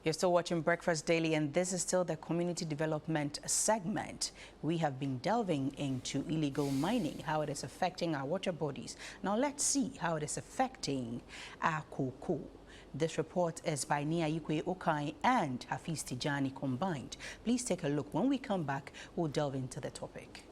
You're still watching Breakfast Daily, and this is still the community development segment. We have been delving into illegal mining, how it is affecting our water bodies. Now let's see how it is affecting our cocoa. This report is by Nia Yikwe Okai and Hafiz Tijani combined. Please take a look. When we come back, we'll delve into the topic.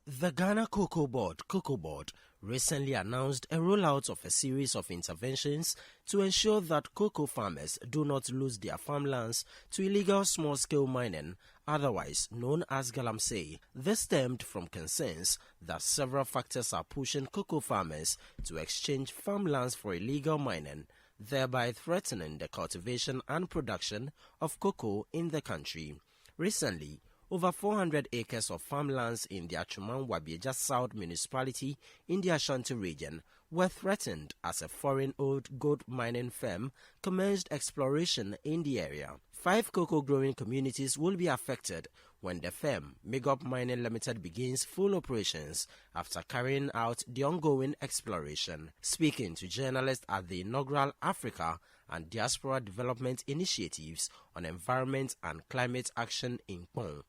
The Ghana Cocoa Board, recently announced a rollout of a series of interventions to ensure that cocoa farmers do not lose their farmlands to illegal small-scale mining, otherwise known as galamsey. This stemmed from concerns that several factors are pushing cocoa farmers to exchange farmlands for illegal mining, thereby threatening the cultivation and production of cocoa in the country. Recently, over 400 acres of farmlands in the Achuman-Wabieja South municipality in the Ashanti region were threatened as a foreign-owned gold mining firm commenced exploration in the area. 5 cocoa-growing communities will be affected when the firm, Megop Mining Limited, begins full operations after carrying out the ongoing exploration. Speaking to journalists at the inaugural Africa and Diaspora Development Initiatives on Environment and Climate Action in Pong,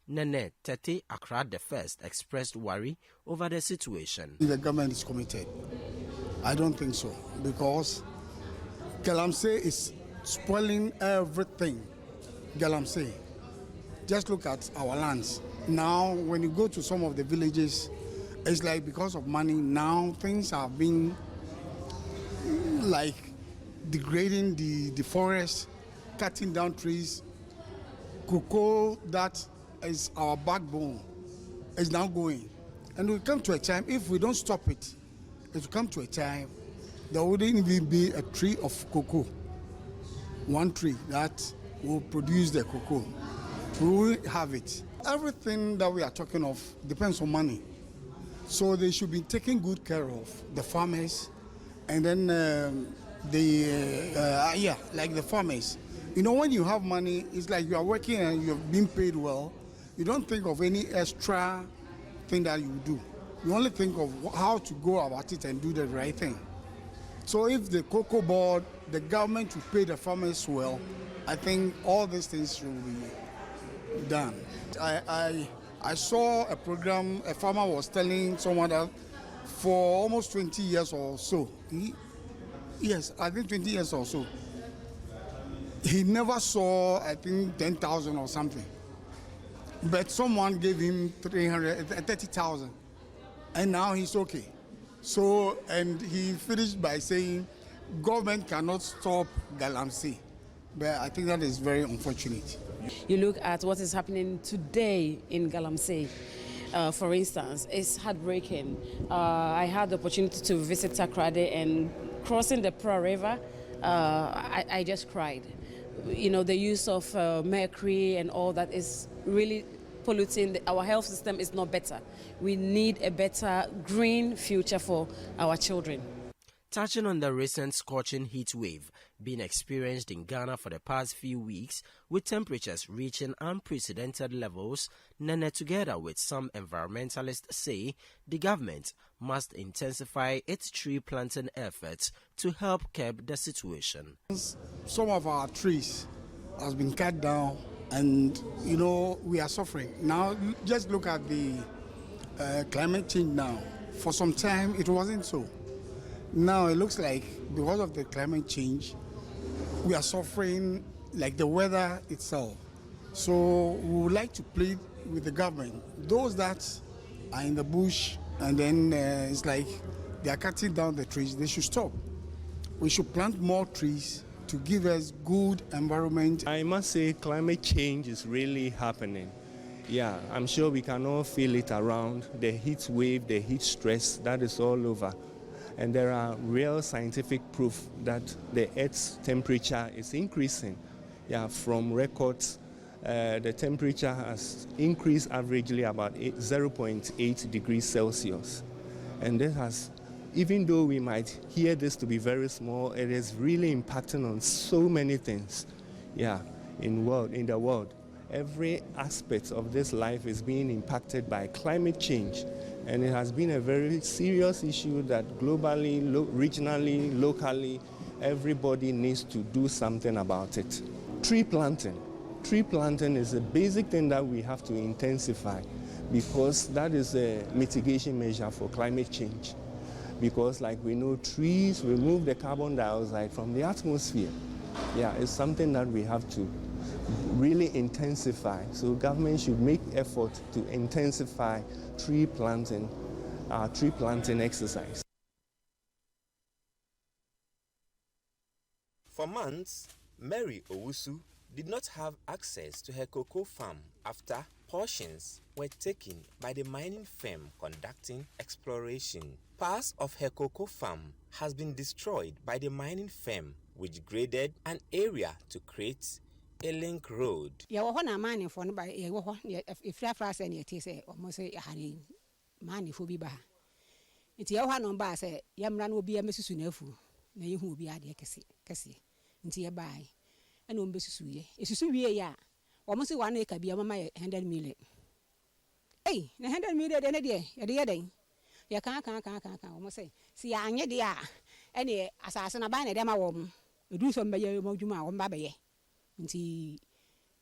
Nene Tete Accra the First expressed worry over the situation. The government is committed. I don't think so, because galamsey is spoiling everything. Galamsey. Just look at our lands. Now, when you go to some of the villages, it's like because of money, now things are being like degrading the forest, cutting down trees. Cocoa, that is our backbone, is now going. And it will come to a time, if we don't stop it, it will come to a time there wouldn't even be a tree of cocoa. One tree that will produce the cocoa. We will have it. Everything that we are talking of depends on money. So they should be taking good care of the farmers, and then like the farmers. You know, when you have money, it's like you are working and you're being paid well. You don't think of any extra thing that you do. You only think of how to go about it and do the right thing. So if the cocoa board, the government will pay the farmers well, I think all these things will be done. I saw a program, a farmer was telling someone that for almost 20 years or so, yes, I think 20 years or so, he never saw, I think, 10,000 or something. But someone gave him 30,000, and now he's okay. So, and he finished by saying, government cannot stop galamsey. But I think that is very unfortunate. You look at what is happening today in galamsey, for instance, it's heartbreaking. I had the opportunity to visit Takrade, and crossing the Pra River, I just cried. You know, the use of mercury and all that is really polluting. Our health system is not better. We need a better green future for our children. Touching on the recent scorching heat wave being experienced in Ghana for the past few weeks, with temperatures reaching unprecedented levels, Nene, together with some environmentalists, say the government must intensify its tree planting efforts to help curb the situation. Some of our trees has been cut down, and you know, we are suffering. Now just look at the climate change now. For some time it wasn't so. Now it looks like because of the climate change, we are suffering like the weather itself. So we would like to plead with the government, those that are in the bush and then it's like they are cutting down the trees, they should stop. We should plant more trees to give us good environment. I must say climate change is really happening. Yeah, I'm sure we can all feel it around, the heat wave, the heat stress, that is all over. And there are real scientific proof that the Earth's temperature is increasing. Yeah, from records, the temperature has increased averagely about 0.8 degrees Celsius. And this has, even though we might hear this to be very small, it is really impacting on so many things. Yeah, in the world. Every aspect of this life is being impacted by climate change. And it has been a very serious issue that globally, regionally, locally, everybody needs to do something about it. Tree planting. Tree planting is a basic thing that we have to intensify because that is a mitigation measure for climate change. Because like we know, trees remove the carbon dioxide from the atmosphere. Yeah, it's something that we have to really intensify. So government should make effort to intensify tree planting exercise. For months, Mary Owusu did not have access to her cocoa farm after portions were taken by the mining firm conducting exploration. Parts of her cocoa farm has been destroyed by the mining firm, which graded an area to create a link road. Mining for no if you have any say almost say honey money for be ba. It's your number say Yamran will be a Mrs. Sunefu, na you will be a dear Cassie. Into your buy. And no Mrs. Suye. It's a ya. Almost 1 acre be a mamma 100 million. Hey, 100 million and a day, a day. Ya can't almost say. See, I need the any assassin a banner them a woman. Do some by your mojuma on Babaye. Until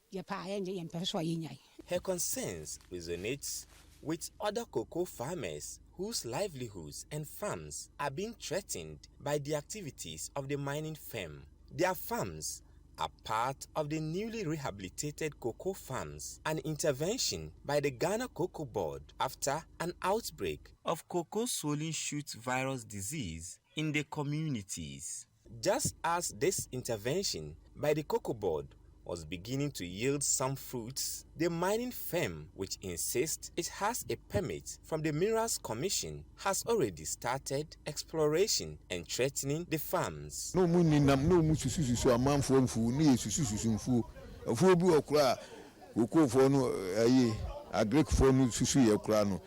your pie and persuade. Her concerns resonates with other cocoa farmers whose livelihoods and farms are being threatened by the activities of the mining firm. Their farms are part of the newly rehabilitated cocoa farms, an intervention by the Ghana Cocoa Board after an outbreak of cocoa swollen shoot virus disease in the communities. Just as this intervention by the Cocoa Board was beginning to yield some fruits, the mining firm, which insists it has a permit from the Minerals Commission, has already started exploration and threatening the farms. No muninam no mususu amam fo mfu ni susu mfu afo bi okura okofo no ayi agric fo no susu ye kura no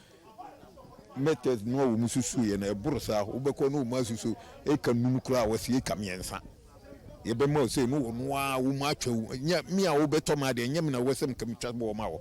method no wo mususu ye na eborosa obekọ no masusu e kanum kura wasi e kamiensa ye be mo say no a wo ma atwa me a wo beto ma de nyem na wasem kamitwa bo ma wo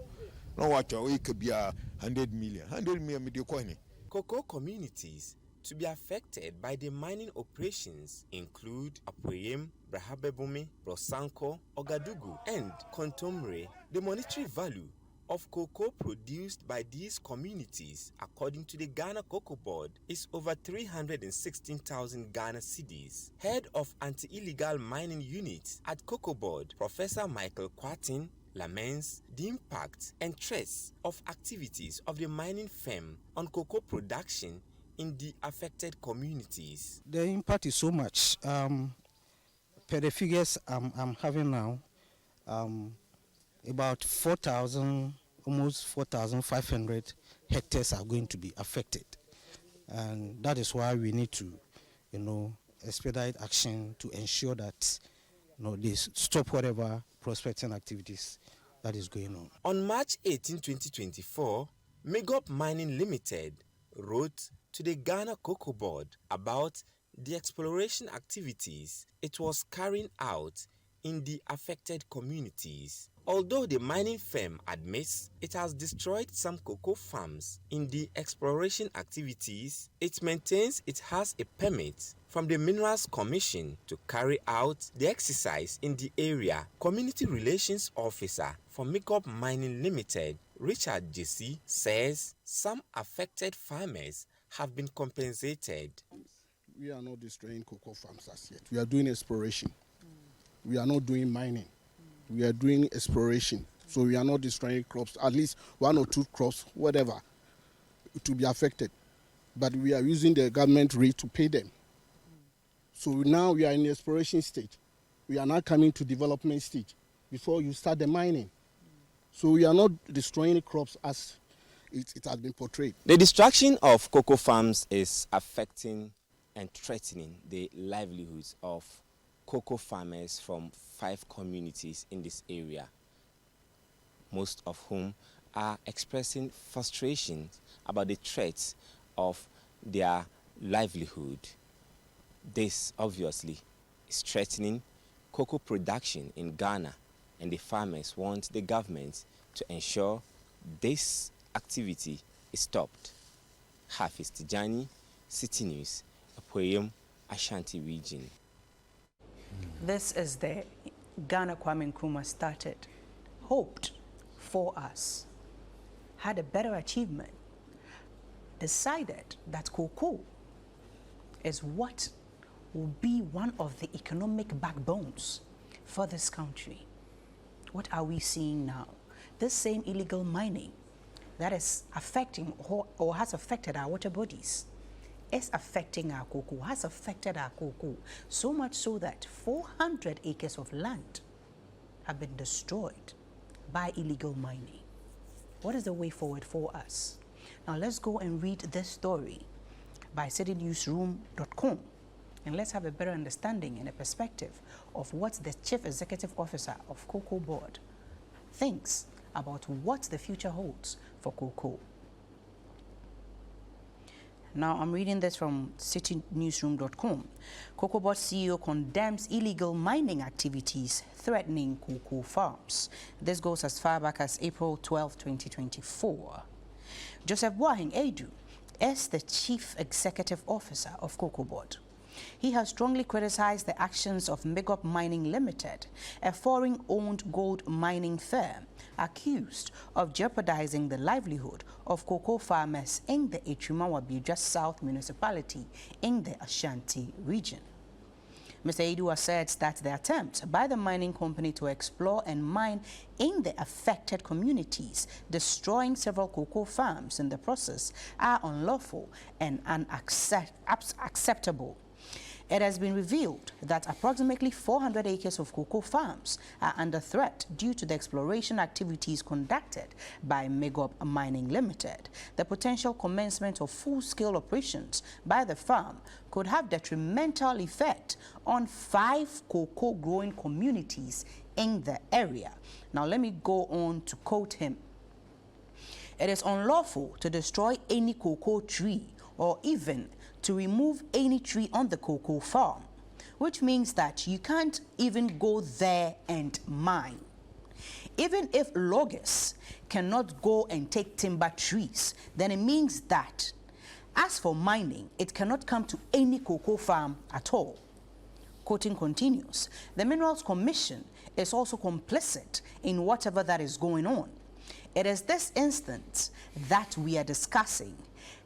no wa atwa e ka bia 100 million me de coin. Cocoa communities to be affected by the mining operations include Apoyem, Brahabebumi, Brosanko, Ogadugu, and Kontomre. The monetary value of cocoa produced by these communities, according to the Ghana Cocoa Board, is over 316,000 Ghana cedis. Head of Anti-Illegal Mining Unit at Cocoa Board, Professor Michael Kwatin, laments the impact and threats of activities of the mining firm on cocoa production in the affected communities. The impact is so much. Per the figures I'm having now, about 4,000, almost 4,500 hectares are going to be affected. And that is why we need to, expedite action to ensure that, they stop whatever prospecting activities that is going on. On March 18, 2024, Megop Mining Limited wrote to the Ghana Cocoa Board about the exploration activities it was carrying out in the affected communities. Although the mining firm admits it has destroyed some cocoa farms in the exploration activities, it maintains it has a permit from the Minerals Commission to carry out the exercise in the area. Community Relations Officer for Megop Mining Limited, Richard Jesse, says some affected farmers have been compensated. We are not destroying cocoa farms as yet. We are doing exploration. We are not doing mining. We are doing exploration. So we are not destroying crops, at least 1 or 2 crops, whatever, to be affected. But we are using the government rate to pay them. So now we are in the exploration stage. We are now coming to development stage before you start the mining. So we are not destroying crops as it has been portrayed. The destruction of cocoa farms is affecting and threatening the livelihoods of cocoa farmers from 5 communities in this area, most of whom are expressing frustration about the threats of their livelihood. This obviously is threatening cocoa production in Ghana, and the farmers want the government to ensure this activity is stopped. Hafiz Tijani, Citi News, Apoyem, Ashanti region. This is the Ghana Kwame Nkrumah started, hoped for us, had a better achievement, decided that cocoa is what will be one of the economic backbones for this country. What are we seeing now? This same illegal mining that is affecting or has affected our water bodies is affecting our cocoa, has affected our cocoa, so much so that 400 acres of land have been destroyed by illegal mining. What is the way forward for us? Now let's go and read this story by citinewsroom.com, and let's have a better understanding and a perspective of what the Chief Executive Officer of Cocoa Board thinks about what the future holds for cocoa. Now I'm reading this from citinewsroom.com. Cocoa Board CEO condemns illegal mining activities threatening cocoa farms. This goes as far back as April 12, 2024. Joseph Boahing Edu is the Chief Executive Officer of Cocoa Board. He has strongly criticized the actions of Megop Mining Limited, a foreign-owned gold mining firm accused of jeopardizing the livelihood of cocoa farmers in the Etrimawa-Bidja South municipality in the Ashanti region. Mr. Edu asserts that the attempt by the mining company to explore and mine in the affected communities, destroying several cocoa farms in the process, are unlawful and unacceptable. It has been revealed that approximately 400 acres of cocoa farms are under threat due to the exploration activities conducted by Megop Mining Limited. The potential commencement of full-scale operations by the firm could have detrimental effect on 5 cocoa-growing communities in the area. Now let me go on to quote him. It is unlawful to destroy any cocoa tree or even to remove any tree on the cocoa farm, which means that you can't even go there and mine. Even if loggers cannot go and take timber trees, then it means that as for mining, it cannot come to any cocoa farm at all. Quoting continues, the Minerals Commission is also complicit in whatever that is going on. It is this instance that we are discussing.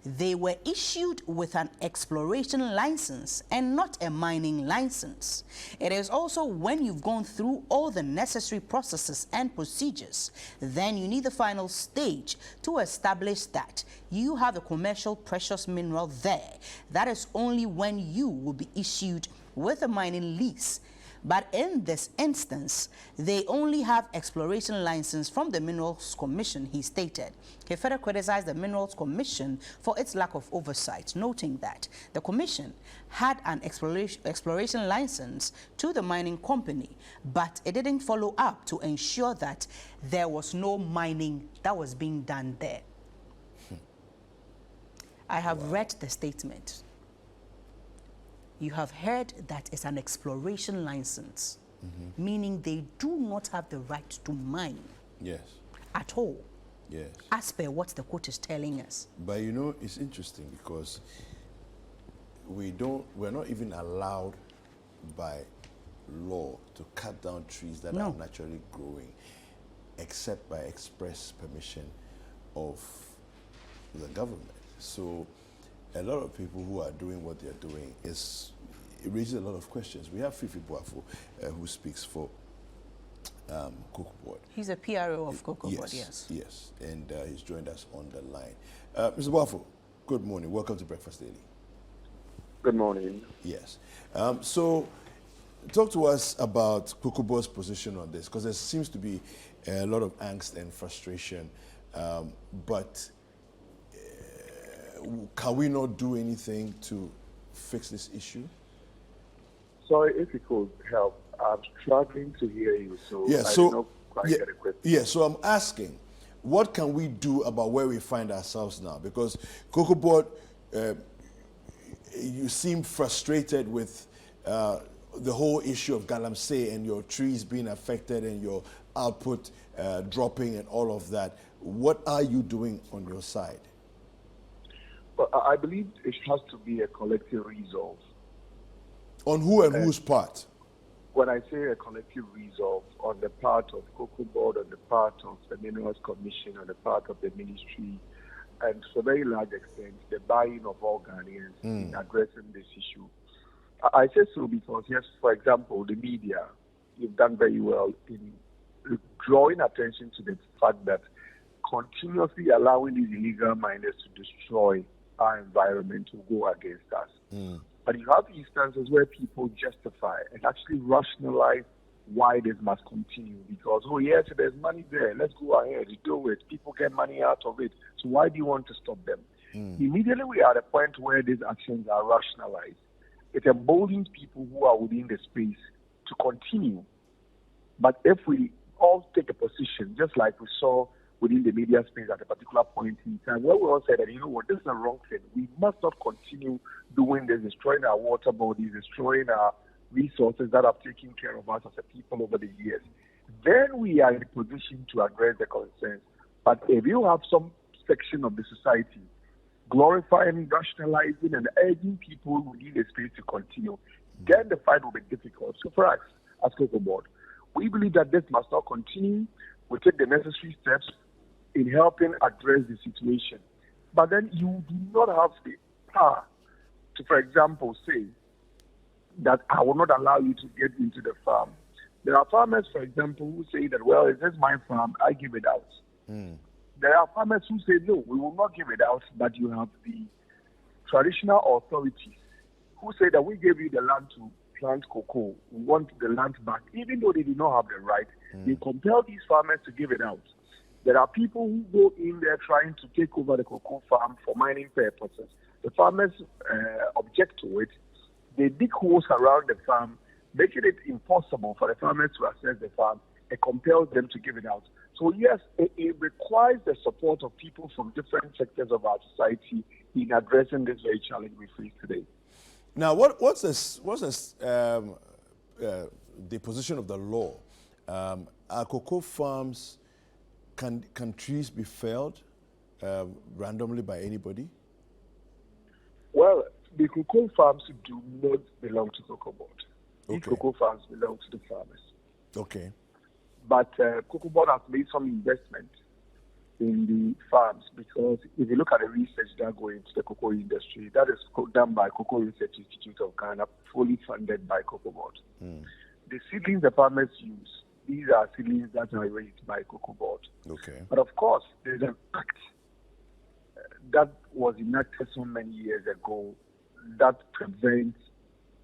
They were issued with an exploration license and not a mining license. It is also when you've gone through all the necessary processes and procedures, then you need the final stage to establish that you have a commercial precious mineral there. That is only when you will be issued with a mining lease. But in this instance, they only have exploration license from the Minerals Commission, he stated. He further criticized the Minerals Commission for its lack of oversight, noting that the Commission had an exploration license to the mining company, but it didn't follow up to ensure that there was no mining that was being done there. I have read the statement. You have heard that it's an exploration license, meaning they do not have the right to mine. Yes. At all. Yes. As per what the court is telling us. But you know, it's interesting because we're not even allowed by law to cut down trees that are naturally growing, except by express permission of the government. So a lot of people who are doing what they're doing it raises a lot of questions. We have Fifi Boafo, who speaks for Cocoa Board. He's a PRO of Cocoa Board, yes. Yes, and he's joined us on the line. Mr. Boafo, good morning. Welcome to Breakfast Daily. Good morning. Yes. So talk to us about Cocoa Board's position on this, because there seems to be a lot of angst and frustration, but can we not do anything to fix this issue? Sorry, if you could help. I'm struggling to hear you, so yeah, I did not quite get a question. Yeah, so I'm asking, what can we do about where we find ourselves now? Because Cocoa Board, you seem frustrated with the whole issue of Galamsey and your trees being affected and your output dropping and all of that. What are you doing on your side? But I believe it has to be a collective resolve. On who and whose part? when I say a collective resolve on the part of Cocoa Board, on the part of the Minerals Commission, on the part of the ministry, and to a very large extent, the buy-in of all Ghanaians in addressing this issue. I say so because, yes, for example, the media, you've done very well in drawing attention to the fact that continuously allowing these illegal miners to destroy our environment will go against us. But you have instances where people justify and actually rationalize why this must continue because, oh, yes, there's money there. Let's go ahead and do it. People get money out of it. So why do you want to stop them? Immediately we are at a point where these actions are rationalized. It emboldens people who are within the space to continue. But if we all take a position, just like we saw within the media space at a particular point in time, where we all said that, you know what, this is the wrong thing. We must not continue doing this, destroying our water bodies, destroying our resources that have taken care of us as a people over the years. Then we are in a position to address the concerns. But if you have some section of the society glorifying, rationalizing, and urging people within the space to continue, then the fight will be difficult. So for us, as Cocoa Board, we believe that this must not continue. We take the necessary steps in helping address the situation. But then you do not have the power to, for example, say that I will not allow you to get into the farm. There are farmers, for example, who say that, well, it is my farm, I give it out. There are farmers who say, no, we will not give it out, but you have the traditional authorities who say that we gave you the land to plant cocoa, we want the land back, even though they do not have the right. They compel these farmers to give it out. There are people who go in there trying to take over the cocoa farm for mining purposes. The farmers object to it. They dig holes around the farm, making it impossible for the farmers to access the farm and compel them to give it out. So yes, it requires the support of people from different sectors of our society in addressing this very challenge we face today. Now, what's the position of the law? Are cocoa farms, can trees be felled randomly by anybody? Well, the cocoa farms do not belong to Cocoa Board. These cocoa farms belong to the farmers. Okay. But Cocoa Board has made some investment in the farms because if you look at the research that go into the cocoa industry, that is done by Cocoa Research Institute of Ghana, fully funded by Cocoa Board. The seedlings the farmers use, these are seedlings that are raised by Cocoa Board. Okay. But of course, there's an act that was enacted so many years ago that prevents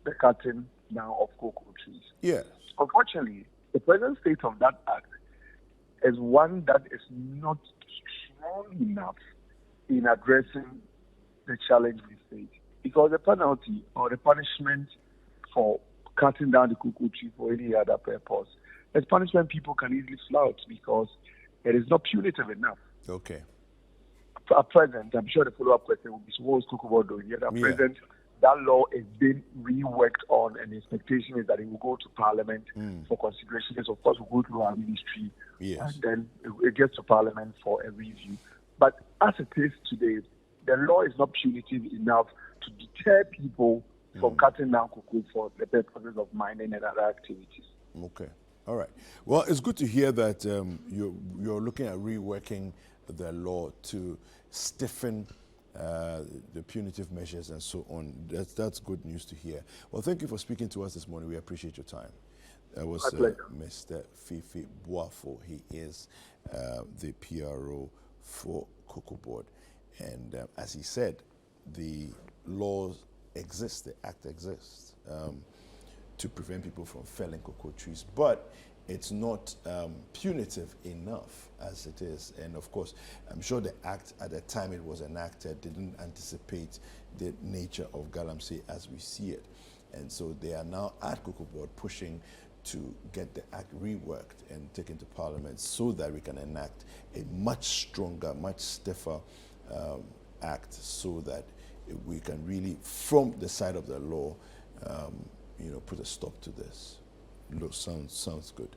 the cutting down of cocoa trees. Yes. Unfortunately, the present state of that act is one that is not strong enough in addressing the challenge we face. Because the penalty or the punishment for cutting down the cocoa tree for any other purpose is punishment people can easily flout because it is not punitive enough. Okay. At present, I'm sure the follow-up question will be, so what is Cocoa Board doing? Yet at present, that law is being reworked on, and the expectation is that it will go to Parliament for consideration. Yes, of course, we'll go through our ministry, and then it gets to Parliament for a review. But as it is today, the law is not punitive enough to deter people from cutting down cocoa for the purposes of mining and other activities. Okay. All right. Well, it's good to hear that you're looking at reworking the law to stiffen the punitive measures and so on. That's good news to hear. Well, thank you for speaking to us this morning. We appreciate your time. That was Mr. Fifi Boafo. He is the PRO for Cocoa Board. And as he said, the laws exist, the act exists to prevent people from felling cocoa trees. But it's not punitive enough as it is. And of course, I'm sure the act at the time it was enacted didn't anticipate the nature of Galamsey as we see it. And so they are now at Cocoa Board pushing to get the act reworked and taken to Parliament so that we can enact a much stronger, much stiffer act so that we can really, from the side of the law, put a stop to this. Sounds good.